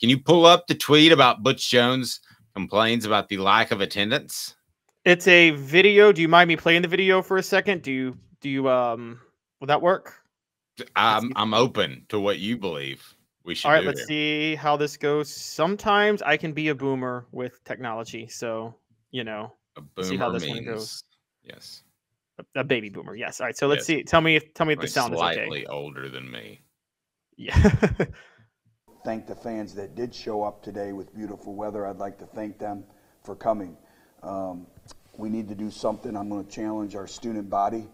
Can you pull up the tweet about Butch Jones complains about the lack of attendance? It's a video. Do you mind me playing the video for a second? Do you will that work? I'm open to what you believe we should All right, do let's here. see how this goes. Sometimes I can be a boomer with technology, so A let's see how boomer this one goes. means yes. A baby boomer, yes. All right, so let's Yes. see. Tell me if the sound is okay. Slightly older than me. Yeah. Thank the fans that did show up today with beautiful weather. I'd like to thank them for coming. We need to do something. I'm going to challenge our student body.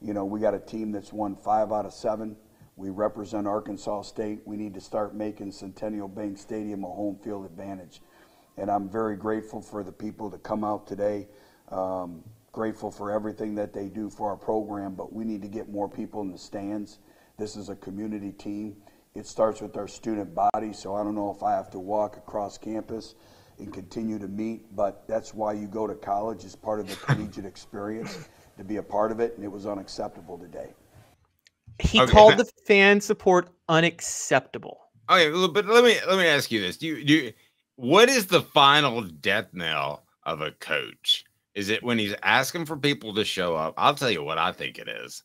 We got a team that's won 5 out of 7. We represent Arkansas State. We need to start making Centennial Bank Stadium a home field advantage. And I'm very grateful for the people that come out today. Grateful for everything that they do for our program, but we need to get more people in the stands. This is a community team. It starts with our student body, so I don't know if I have to walk across campus and continue to meet, but that's why you go to college as part of the collegiate experience, to be a part of it, and it was unacceptable today. He called the fan support unacceptable. Okay, but let me ask you this: what is the final death knell of a coach? Is it when he's asking for people to show up? I'll tell you what I think it is.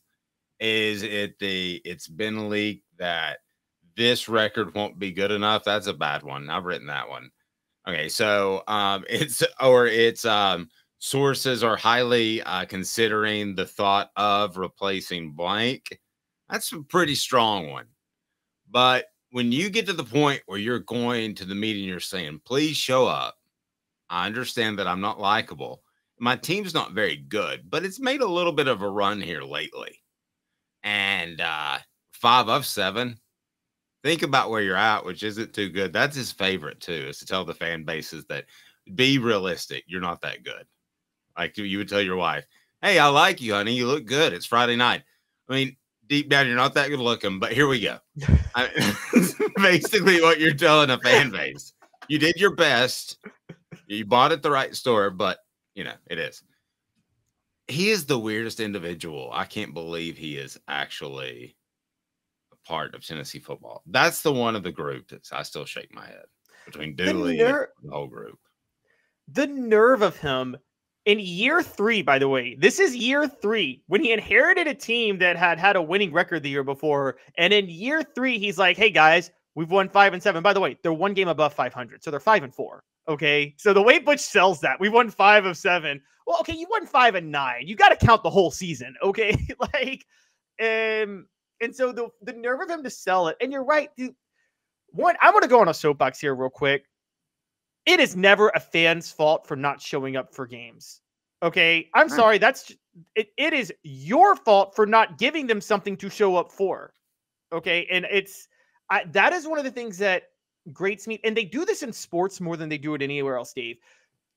Is it it's been leaked that this record won't be good enough? That's a bad one. I've written that one. Okay, so it's sources are highly considering the thought of replacing blank. That's a pretty strong one. But when you get to the point where you're going to the meeting, you're saying, please show up. I understand that I'm not likable. My team's not very good, but it's made a little bit of a run here lately. And 5 of 7. Think about where you're at, which isn't too good. That's his favorite, too, is to tell the fan bases that be realistic. You're not that good. Like you would tell your wife, hey, I like you, honey. You look good. It's Friday night. I mean, deep down, you're not that good looking, but here we go. Basically what you're telling a fan base. You did your best. You bought at the right store, but, it is. He is the weirdest individual. I can't believe he is actually a part of Tennessee football. That's the one of the group that I still shake my head between Dooley and the whole group. The nerve of him. In year 3, by the way, this is year 3 when he inherited a team that had a winning record the year before. And in year 3, he's like, hey guys, we've won 5 and 7. By the way, they're 1 game above 500. So they're 5 and 4. Okay. So the way Butch sells that, we won 5 of 7. Well, okay. You won 5 and 9. You got to count the whole season. Okay. And so the nerve of him to sell it. And you're right, dude. One, I'm going to go on a soapbox here real quick. It is never a fan's fault for not showing up for games. Okay. I'm sorry. It is your fault for not giving them something to show up for. Okay. And that is one of the things that grates me. And they do this in sports more than they do it anywhere else, Dave.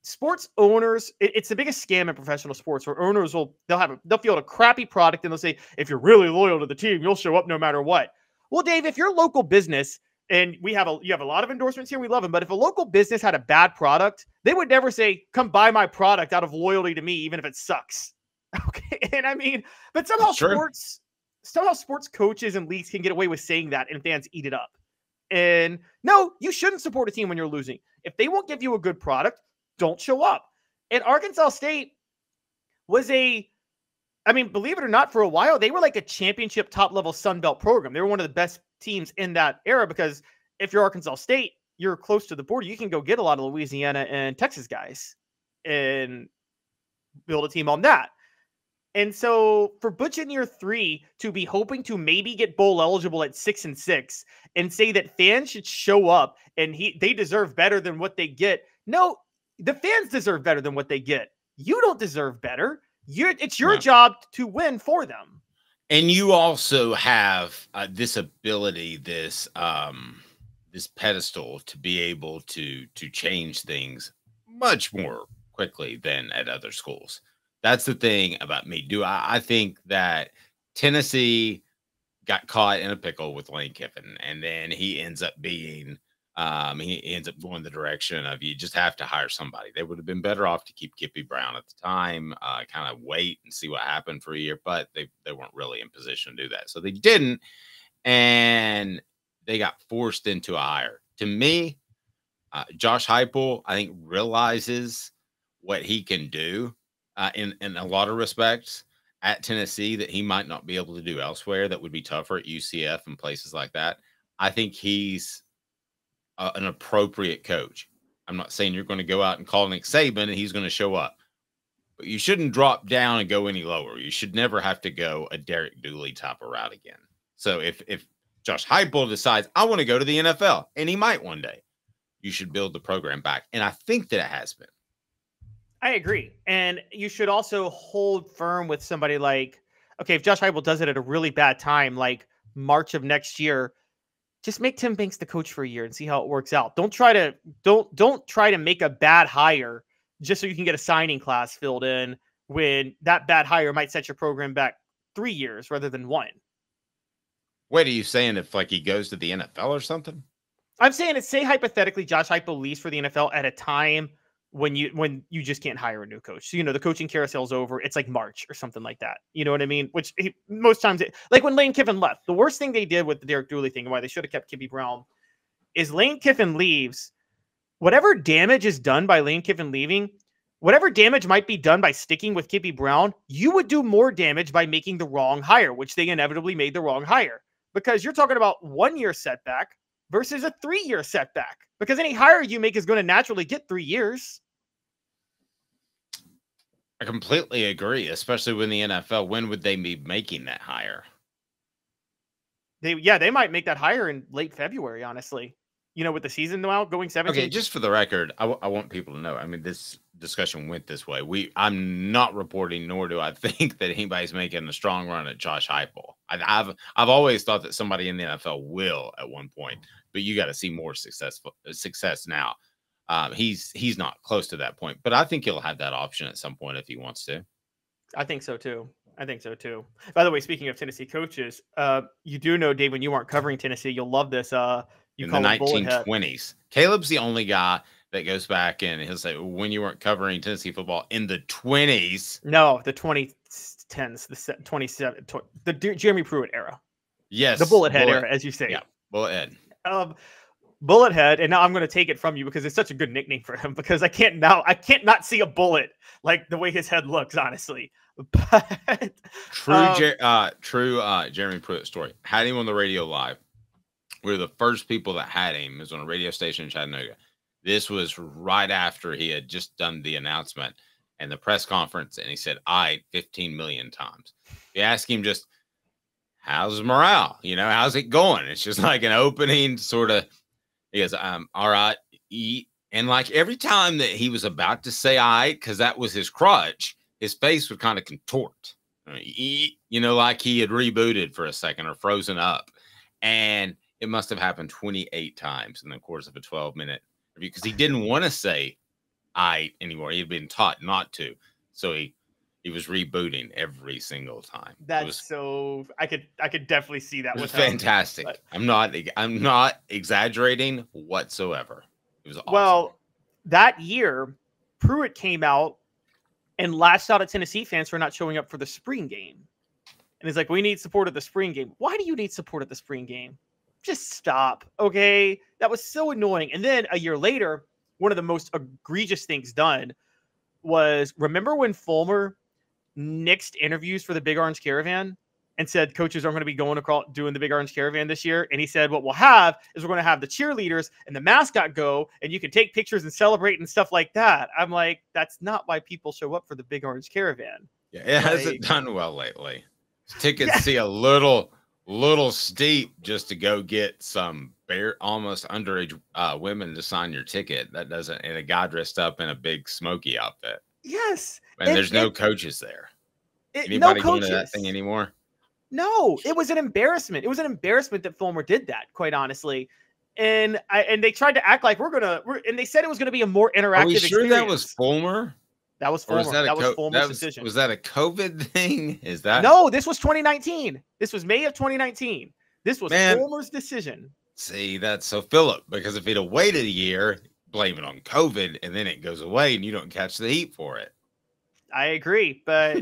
Sports owners, it's the biggest scam in professional sports where owners they'll field a crappy product and they'll say, if you're really loyal to the team, you'll show up no matter what. Well, Dave, if your local business, and you have a lot of endorsements here. We love them. But if a local business had a bad product, they would never say, come buy my product out of loyalty to me, even if it sucks. Okay. And I mean, but somehow sports coaches and leagues can get away with saying that and fans eat it up. And no, you shouldn't support a team when you're losing. If they won't give you a good product, don't show up. And Arkansas State was believe it or not, for a while, they were like a championship top level Sun Belt program. They were one of the best teams in that era because if you're Arkansas State, you're close to the border. You can go get a lot of Louisiana and Texas guys and build a team on that. And so for Butch in year 3 to be hoping to maybe get bowl eligible at 6 and 6 and say that fans should show up and they deserve better than what they get. No, the fans deserve better than what they get. You don't deserve better. It's your job to win for them. And you also have this ability, this pedestal to be able to change things much more quickly than at other schools. That's the thing about me. I think that Tennessee got caught in a pickle with Lane Kiffin, and then he ends up being he ends up going the direction of you just have to hire somebody. They would have been better off to keep Kippy Brown at the time, kind of wait and see what happened for a year, but they weren't really in position to do that. So they didn't, and they got forced into a hire. To me, Josh Heupel, I think, realizes what he can do in a lot of respects at Tennessee that he might not be able to do elsewhere. That would be tougher at UCF and places like that. I think he's an appropriate coach. I'm not saying you're going to go out and call Nick Saban and he's going to show up, but you shouldn't drop down and go any lower. You should never have to go a Derek Dooley type of route again. So if Josh Heupel decides I want to go to the NFL, and he might one day, you should build the program back. And I think that it has been. I agree. And you should also hold firm with somebody like, okay, if Josh Heupel does it at a really bad time, like March of next year, just make Tim Banks the coach for a year and see how it works out. Don't try to make a bad hire just so you can get a signing class filled in when that bad hire might set your program back 3 years rather than 1. Wait, are you saying if like he goes to the NFL or something? I'm saying it. Say hypothetically, Josh Heupel leaves for the NFL at a time when you just can't hire a new coach. So, the coaching carousel's over. It's like March or something like that. You know what I mean? Which most times, like when Lane Kiffin left, the worst thing they did with the Derek Dooley thing and why they should have kept Kippy Brown is Lane Kiffin leaves. Whatever damage is done by Lane Kiffin leaving, whatever damage might be done by sticking with Kippy Brown, you would do more damage by making the wrong hire, which they inevitably made the wrong hire. Because you're talking about 1 year setback versus a 3-year setback. Because any hire you make is going to naturally get 3 years. I completely agree, especially when the NFL, when would they be making that hire? They might make that hire in late February, honestly. With the season now going 17. Okay, just for the record, I want people to know. I mean, this discussion went this way. I'm not reporting, nor do I think that anybody's making a strong run at Josh Heupel. I've always thought that somebody in the NFL will at one point, but you got to see more success now. He's not close to that point, but I think he'll have that option at some point if he wants to. I think so too. By the way, speaking of Tennessee coaches, you do know, Dave, when you weren't covering Tennessee, you'll love this. In the 1920s, Caleb's the only guy that goes back and he'll say, when you weren't covering Tennessee football in the 20s. No, the 2010s, the 27, the Jeremy Pruitt era. Yes. The bullet head era, as you say. Yeah, bullet head. Bullet head, and now I'm going to take it from you because it's such a good nickname for him because I can't not see a bullet like the way his head looks, honestly. But true Jeremy Pruitt story. Had him on the radio live. We were the first people that had him. It was on a radio station in Chattanooga. This was right after he had just done the announcement and the press conference, and he said, 15 million times. You ask him just, how's morale? How's it going? It's just like an opening sort of, he goes, all right, eat. And like every time that he was about to say, all right, because that was his crutch, his face would kind of contort, like he had rebooted for a second or frozen up. And it must have happened 28 times in the course of a 12-minute interview because he didn't want to say I anymore. He had been taught not to. So he was rebooting every single time. I could definitely see that. It was fantastic. I'm not exaggerating whatsoever. It was awesome. Well, that year, Pruitt came out and lashed out at Tennessee fans for not showing up for the spring game. And he's like, we need support at the spring game. Why do you need support at the spring game? Just stop, okay? That was so annoying. And then a year later, one of the most egregious things done was, remember when Fulmer nixed interviews for the Big Orange Caravan and said coaches aren't going to be going across doing the Big Orange Caravan this year? And he said, what we'll have is we're going to have the cheerleaders and the mascot go, and you can take pictures and celebrate and stuff like that. I'm like, that's not why people show up for the Big Orange Caravan. Yeah, it hasn't done well lately. Tickets see a little steep just to go get some almost underage women to sign your ticket. That doesn't, and a guy dressed up in a big smoky outfit. Yes. And there's no coaches there. Anybody going to that thing anymore? No, it was an embarrassment. It was an embarrassment that Fulmer did that, quite honestly. And they tried to act like and they said it was going to be a more interactive Are we sure experience. That was Fulmer? That was Fulmer. That was Fulmer's decision. Was that a COVID thing? Is that? No, this was 2019. This was May of 2019. This was Fulmer's decision. See, that's so Philip, because if he'd have waited a year, blame it on COVID, and then it goes away and you don't catch the heat for it. I agree, but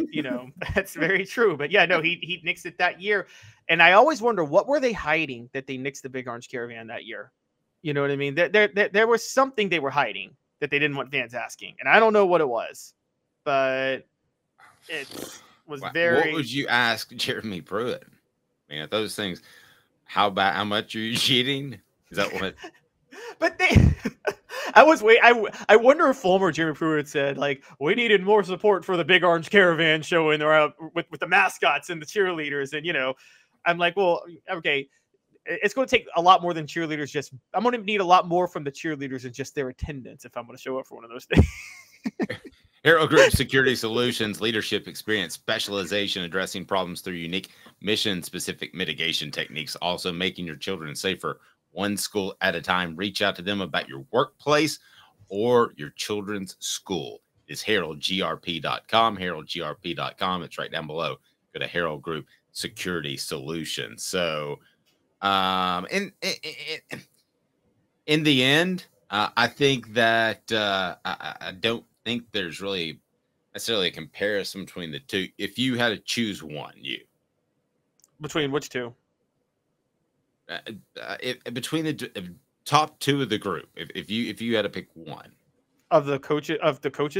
that's very true. But yeah, no, he nixed it that year. And I always wonder, what were they hiding that they nixed the Big Orange Caravan that year? You know what I mean? There was something they were hiding that they didn't want fans asking, and I don't know what it was, but it was very. What would you ask Jeremy Pruitt? I mean, if those things, how much are you cheating? Is that what? But I wonder if Fulmer Jeremy Pruitt said, like, we needed more support for the Big Orange Caravan show, and they're out with the mascots and the cheerleaders, and I'm like, well, okay. It's going to take a lot more than cheerleaders. I'm going to need a lot more from the cheerleaders and just their attendance if I'm going to show up for one of those things. Hero Group Security Solutions, leadership experience, specialization, addressing problems through unique mission-specific mitigation techniques, also making your children safer one school at a time. Reach out to them about your workplace or your children's school. It's heraldgrp.com, heraldgrp.com. It's right down below. Go to Herald Group Security Solutions. So, in the end, I think that I don't think there's really necessarily a comparison between the two. If you had to choose one, between which two? Between the top two of the group, if you had to pick one of the coaches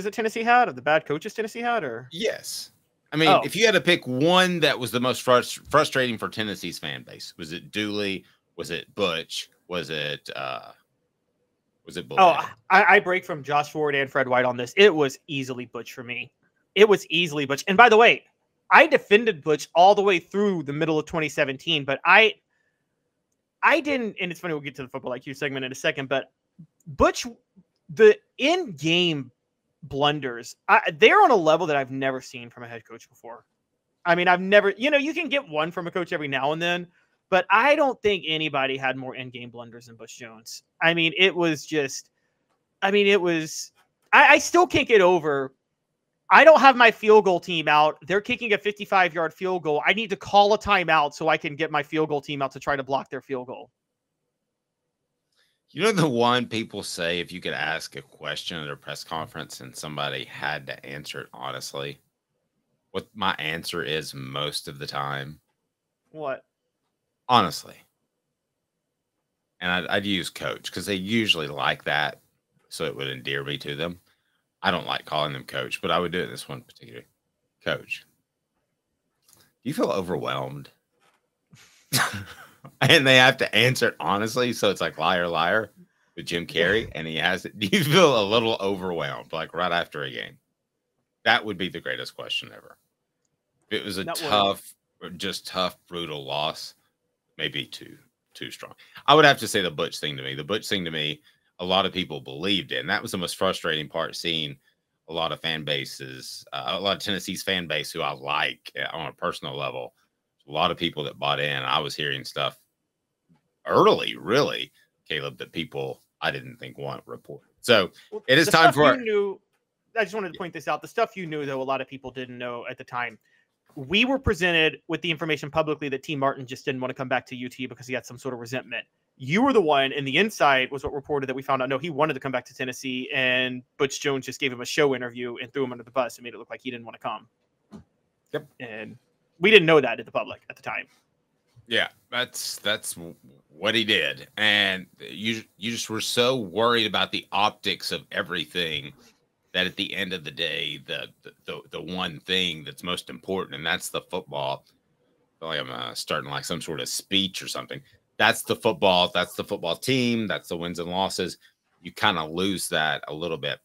that Tennessee had, of the bad coaches Tennessee had, or yes. I mean, if you had to pick one that was the most frustrating for Tennessee's fan base, was it Dooley? Was it Butch? Was it Bullet? Oh, I break from Josh Ford and Fred White on this. It was easily Butch for me. It was easily Butch. And by the way, I defended Butch all the way through the middle of 2017, but I didn't, and it's funny, we'll get to the football IQ segment in a second, but Butch, the in-game blunders, they're on a level that I've never seen from a head coach before. I mean, I've never, you can get one from a coach every now and then, but I don't think anybody had more in-game blunders than Butch Jones. I mean, it was just, I still can't get over. I don't have my field goal team out. They're kicking a 55-yard field goal. I need to call a timeout so I can get my field goal team out to try to block their field goal. You know, the one people say, if you could ask a question at a press conference and somebody had to answer it honestly, what my answer is most of the time? What? Honestly. And I'd use coach because they usually like that, so it would endear me to them. I don't like calling them coach, but I would do it this one particular. Coach, do you feel overwhelmed? And they have to answer it honestly, so it's like liar, liar with Jim Carrey, and he has it. Do you feel a little overwhelmed, like right after a game? That would be the greatest question ever. If it was a tough, brutal loss, maybe too strong. I would have to say the Butch thing to me. The Butch thing to me, a lot of people believed in. That was the most frustrating part, seeing a lot of fan bases, a lot of Tennessee's fan base who I like on a personal level. A lot of people that bought in. I was hearing stuff early, really, Caleb, that people I didn't think want reported. So it is time for. I just wanted to point this out. The stuff you knew, though, a lot of people didn't know at the time. We were presented with the information publicly that T. Martin just didn't want to come back to UT because he had some sort of resentment. You were the one, and the inside was what reported that we found out, no, he wanted to come back to Tennessee, and Butch Jones just gave him a show interview and threw him under the bus and made it look like he didn't want to come. Yep. And we didn't know that at the public at the time. Yeah, that's what he did. And you just were so worried about the optics of everything that at the end of the day, the one thing that's most important, and that's the football. I feel like I'm starting like some sort of speech or something. That's the football. That's the football team. That's the wins and losses. You kind of lose that a little bit.